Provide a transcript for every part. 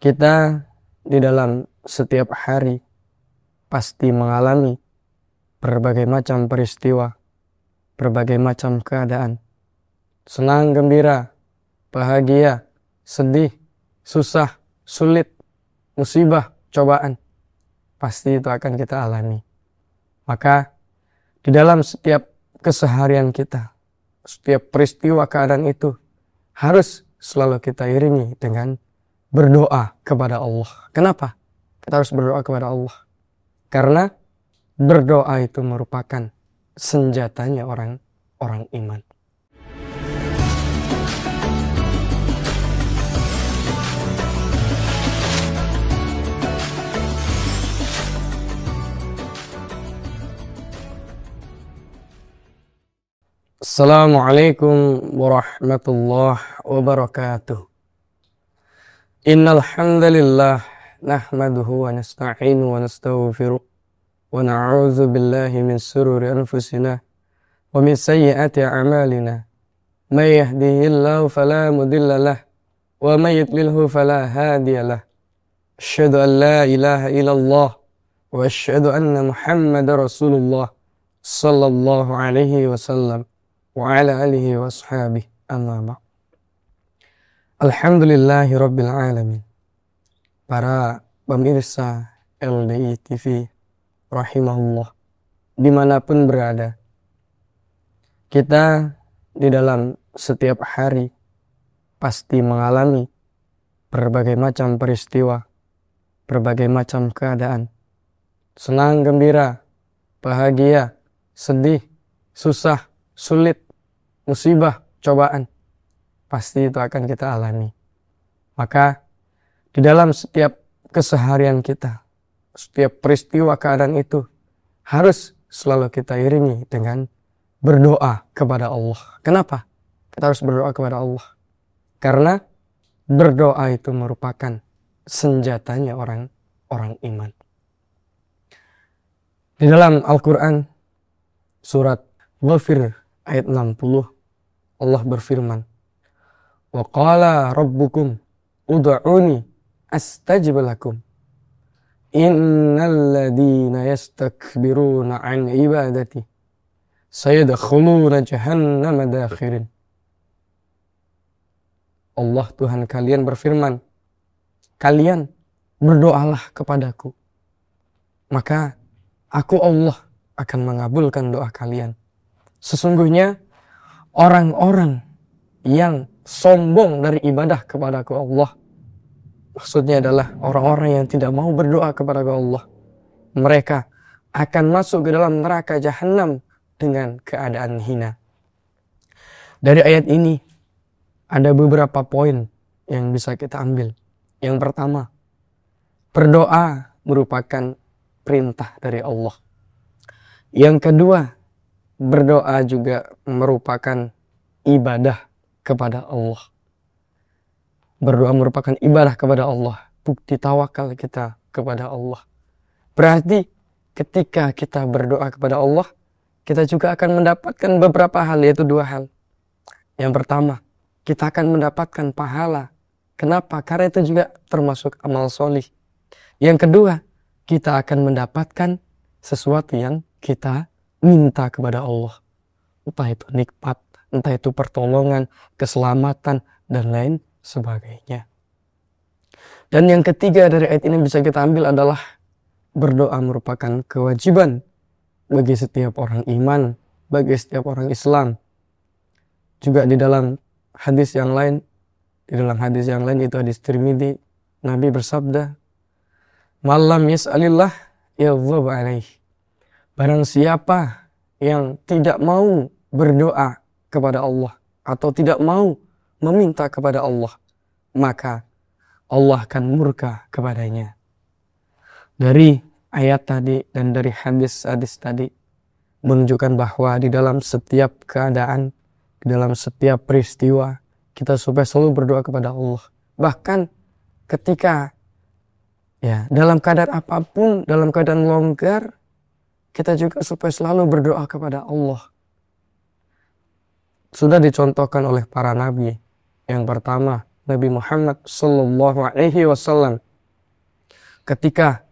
Kita di dalam setiap hari pasti mengalami berbagai macam peristiwa, berbagai macam keadaan. Senang, gembira, bahagia, sedih, susah, sulit, musibah, cobaan. Pasti itu akan kita alami. Maka di dalam setiap keseharian kita, setiap peristiwa keadaan itu harus selalu kita iringi dengan berdoa kepada Allah. Kenapa kita harus berdoa kepada Allah? Karena berdoa itu merupakan senjatanya orang iman. Assalamualaikum warahmatullahi wabarakatuh. Innal hamdalillah nahmaduhu wa nasta'inu wa nastaghfiruh wa na'udzu billahi min shururi anfusina wa min sayyiati a'malina. May yahdihillahu fala mudilla lahu wa may yudlilhu fala hadiya lahu. Asyhadu an la ilaha illallah wa asyhadu anna Muhammadar Rasulullah sallallahu alaihi wasallam wa ala alihi wa ashabihi amma ba'd. Alhamdulillahi rabbil alamin. Para pemirsa LDI TV rahimahullah dimanapun berada, kita di dalam setiap hari pasti mengalami berbagai macam peristiwa, berbagai macam keadaan. Senang, gembira, bahagia, sedih, susah, sulit, musibah, cobaan. Pasti itu akan kita alami. Maka di dalam setiap keseharian kita, setiap peristiwa keadaan itu harus selalu kita iringi dengan berdoa kepada Allah. Kenapa kita harus berdoa kepada Allah? Karena berdoa itu merupakan senjatanya orang iman. Di dalam Al-Quran surat Ghafir ayat 60 Allah berfirman, wa qala rabbukum ud'uni astajib lakum innal ladina yastakbiruna an ibadati sayadkhuluna jahannama dakhirin. Allah Tuhan kalian berfirman, kalian berdoalah kepadaku, maka aku Allah akan mengabulkan doa kalian. Sesungguhnya orang-orang yang sombong dari ibadah kepadaku Allah, maksudnya adalah orang-orang yang tidak mau berdoa kepada Allah, mereka akan masuk ke dalam neraka jahanam dengan keadaan hina. Dari ayat ini ada beberapa poin yang bisa kita ambil. Yang pertama, berdoa merupakan perintah dari Allah. Yang kedua, berdoa juga merupakan ibadah kepada Allah. Berdoa merupakan ibadah kepada Allah, bukti tawakal kita kepada Allah. Berarti ketika kita berdoa kepada Allah, kita juga akan mendapatkan beberapa hal, yaitu dua hal. Yang pertama, kita akan mendapatkan pahala. Kenapa? Karena itu juga termasuk amal solih. Yang kedua, kita akan mendapatkan sesuatu yang kita minta kepada Allah. Entah itu nikmat, entah itu pertolongan, keselamatan, dan lain sebagainya. Dan yang ketiga dari ayat ini bisa kita ambil adalah berdoa merupakan kewajiban bagi setiap orang iman, bagi setiap orang Islam. Juga di dalam hadis yang lain, itu hadis Tirmidzi, Nabi bersabda, "Malam yas'alillah yaghdab alaih." Barang siapa yang tidak mau berdoa kepada Allah atau tidak mau meminta kepada Allah, maka Allah akan murka kepadanya. Dari ayat tadi dan dari hadis-hadis tadi menunjukkan bahwa di dalam setiap keadaan, di dalam setiap peristiwa, kita supaya selalu berdoa kepada Allah. Bahkan ketika dalam keadaan apapun, dalam keadaan longgar, kita juga supaya selalu berdoa kepada Allah. Sudah dicontohkan oleh para nabi. Yang pertama, Nabi Muhammad Sallallahu Alaihi Wasallam ketika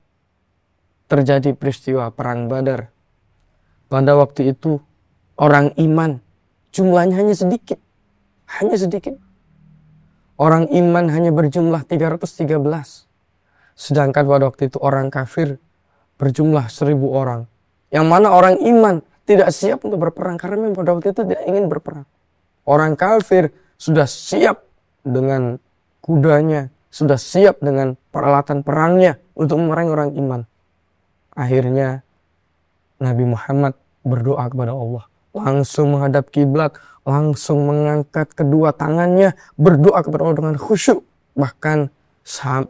terjadi peristiwa perang Badar. Pada waktu itu orang iman jumlahnya hanya sedikit. Orang iman hanya berjumlah 313. Sedangkan pada waktu itu orang kafir berjumlah 1000 orang. Yang mana orang iman tidak siap untuk berperang karena memang pada waktu itu tidak ingin berperang. Orang kafir sudah siap dengan kudanya, sudah siap dengan peralatan perangnya untuk memerangi orang iman. Akhirnya Nabi Muhammad berdoa kepada Allah, langsung menghadap kiblat, langsung mengangkat kedua tangannya, berdoa kepada Allah dengan khusyuk. Bahkan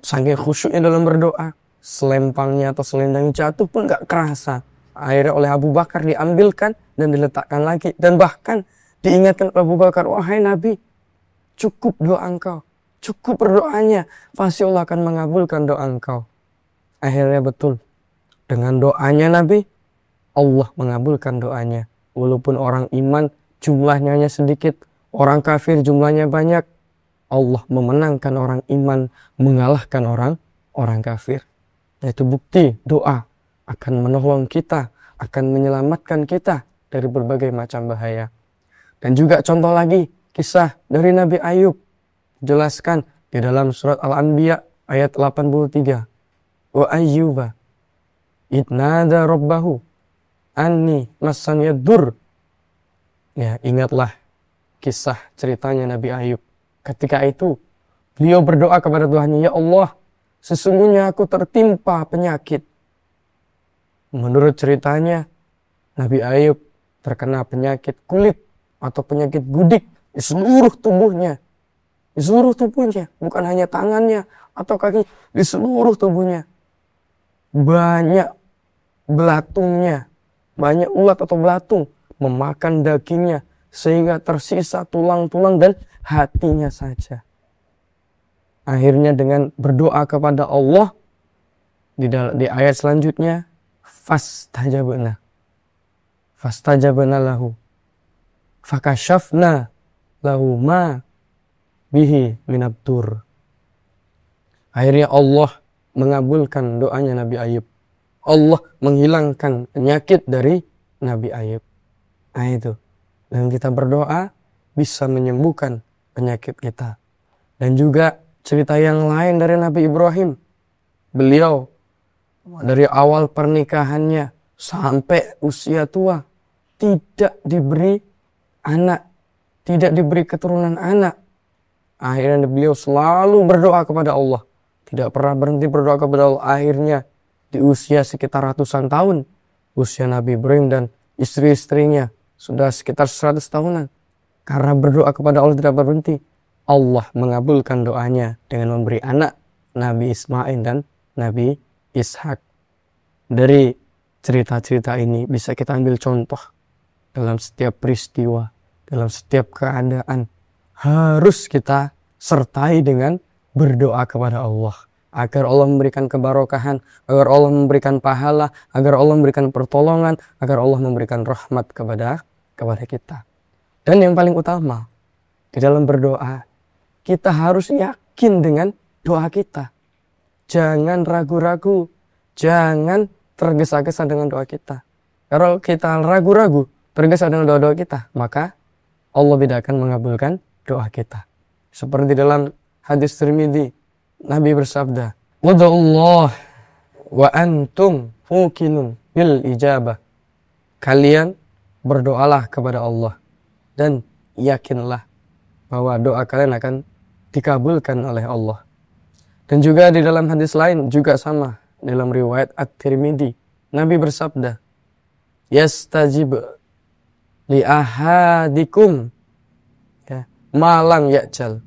saking khusyuknya dalam berdoa, selempangnya atau selendangnya jatuh pun gak kerasa. Akhirnya oleh Abu Bakar diambilkan dan diletakkan lagi. Dan bahkan diingatkan Abu Bakar, wahai Nabi, cukup doa engkau, cukup berdoanya, pasti Allah akan mengabulkan doa engkau. Akhirnya betul, dengan doanya Nabi, Allah mengabulkan doanya. Walaupun orang iman jumlahnya hanya sedikit, orang kafir jumlahnya banyak, Allah memenangkan orang iman, mengalahkan orang kafir. Yaitu bukti doa akan menolong kita, akan menyelamatkan kita dari berbagai macam bahaya. Dan juga contoh lagi, kisah dari Nabi Ayub. Jelaskan di dalam surat Al-Anbiya ayat 83. Wa ayyuba idnada rabbahu anni massani dur. Ya, ingatlah kisah ceritanya Nabi Ayub. Ketika itu beliau berdoa kepada Tuhannya, ya Allah, sesungguhnya aku tertimpa penyakit. Menurut ceritanya, Nabi Ayub terkena penyakit kulit atau penyakit gudik di seluruh tubuhnya. Di seluruh tubuhnya, bukan hanya tangannya atau kaki, di seluruh tubuhnya. Banyak belatungnya, banyak ulat atau belatung memakan dagingnya sehingga tersisa tulang-tulang dan hatinya saja. Akhirnya dengan berdoa kepada Allah di ayat selanjutnya, fastajabna lahu fakashafna lahu ma bihi minabdur. Akhirnya Allah mengabulkan doanya Nabi Ayub. Allah menghilangkan penyakit dari Nabi Ayub. Nah itu, dan kita berdoa bisa menyembuhkan penyakit kita. Dan juga cerita yang lain dari Nabi Ibrahim. Beliau dari awal pernikahannya sampai usia tua tidak diberi anak, tidak diberi keturunan anak. Akhirnya beliau selalu berdoa kepada Allah, tidak pernah berhenti berdoa kepada Allah. Akhirnya di usia sekitar ratusan tahun, usia Nabi Ibrahim dan istri-istrinya sudah sekitar 100 tahunan. Karena berdoa kepada Allah tidak berhenti, Allah mengabulkan doanya dengan memberi anak Nabi Ismail dan Nabi Ishak. Dari cerita-cerita ini bisa kita ambil contoh dalam setiap peristiwa, dalam setiap keadaan. Harus kita sertai dengan berdoa kepada Allah. Agar Allah memberikan kebarokahan, agar Allah memberikan pahala, agar Allah memberikan pertolongan, agar Allah memberikan rahmat kepada kita. Dan yang paling utama, di dalam berdoa, kita harus yakin dengan doa kita. Jangan ragu-ragu, jangan tergesa-gesa dengan doa kita. Kalau kita ragu-ragu, tergesa dengan doa-doa kita, maka Allah tidak akan mengabulkan doa kita. Seperti dalam hadis Tirmidzi, Nabi bersabda, "Wad'ullah wa antum muqinun bil ijabah." Kalian berdoalah kepada Allah dan yakinlah bahwa doa kalian akan dikabulkan oleh Allah. Dan juga di dalam hadis lain juga sama, dalam riwayat At-Tirmidzi, Nabi bersabda, "Yastajib li ahadikum malam ya'jal."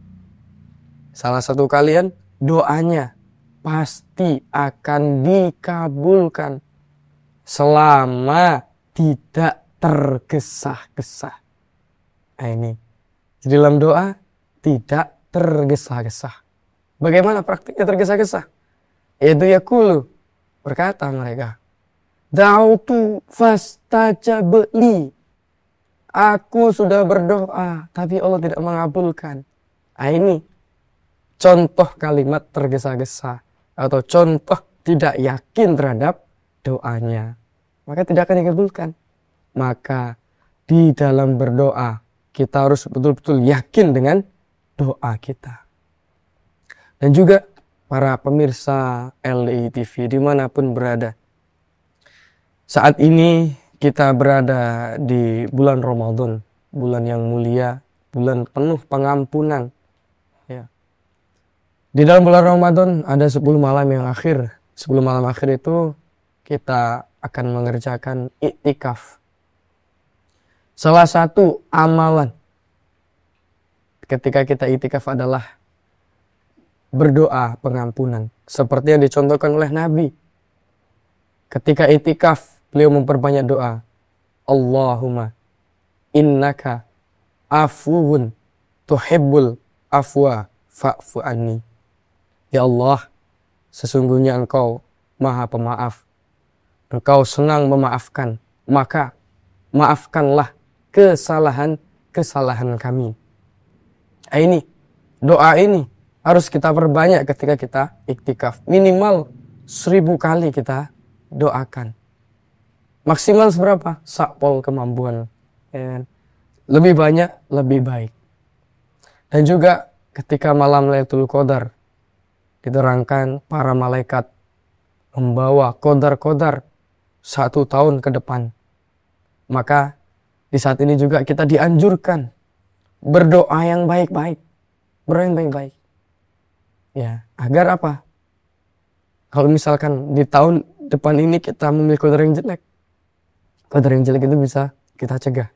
Salah satu kalian doanya pasti akan dikabulkan selama tidak tergesa-gesa. Nah ini, di dalam doa tidak tergesa-gesa. Bagaimana praktiknya tergesa-gesa? Yaitu yaqulu, berkata mereka, "Da'utu fastajab li." Aku sudah berdoa, tapi Allah tidak mengabulkan. Nah ini, contoh kalimat tergesa-gesa atau contoh tidak yakin terhadap doanya, maka tidak akan dikabulkan. Maka di dalam berdoa kita harus betul-betul yakin dengan doa kita. Dan juga para pemirsa LDI TV dimanapun berada, saat ini kita berada di bulan Ramadan, bulan yang mulia, bulan penuh pengampunan. Ya. Di dalam bulan Ramadan ada 10 malam yang akhir. 10 malam akhir itu kita akan mengerjakan iktikaf. Salah satu amalan ketika kita iktikaf adalah berdoa pengampunan. Seperti yang dicontohkan oleh Nabi. Ketika iktikaf, beliau memperbanyak doa. Allahumma innaka afuwun tuhibbul afwa fa'fu anni. Ya Allah, sesungguhnya Engkau Maha Pemaaf. Engkau senang memaafkan, maka maafkanlah kesalahan-kesalahan kami. Ini, doa ini harus kita perbanyak ketika kita iktikaf. Minimal 1000 kali kita doakan. Maksimal seberapa? Sakpol kemampuan. Ya. Lebih banyak, lebih baik. Dan juga ketika malam Lailatul Qadar, diterangkan para malaikat membawa qadar-qadar 1 tahun ke depan. Maka di saat ini juga kita dianjurkan berdoa yang baik-baik. Berdoa yang baik-baik. Ya, agar apa? Kalau misalkan di tahun depan ini kita memiliki qadar yang jelek, qadar yang jelek itu bisa kita cegah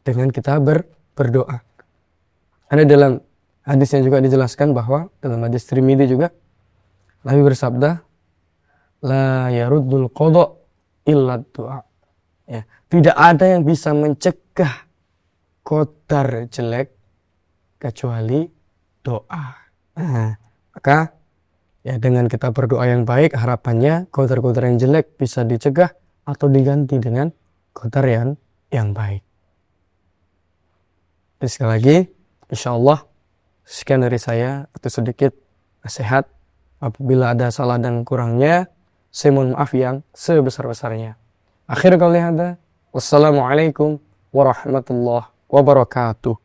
dengan kita berdoa. Ada dalam hadisnya juga dijelaskan bahwa dalam hadis Tirmidzi juga Nabi bersabda, la yaruddul qada illa du'a. Ya, tidak ada yang bisa mencegah qadar jelek kecuali doa. Nah, maka ya dengan kita berdoa yang baik, harapannya qadar-qadar yang jelek bisa dicegah atau diganti dengan qadar yang baik. Jadi sekali lagi, insyaallah sekian dari saya, itu sedikit nasihat. Apabila ada salah dan kurangnya, saya mohon maaf yang sebesar-besarnya. Akhir kali hada, wassalamualaikum warahmatullahi wabarakatuh.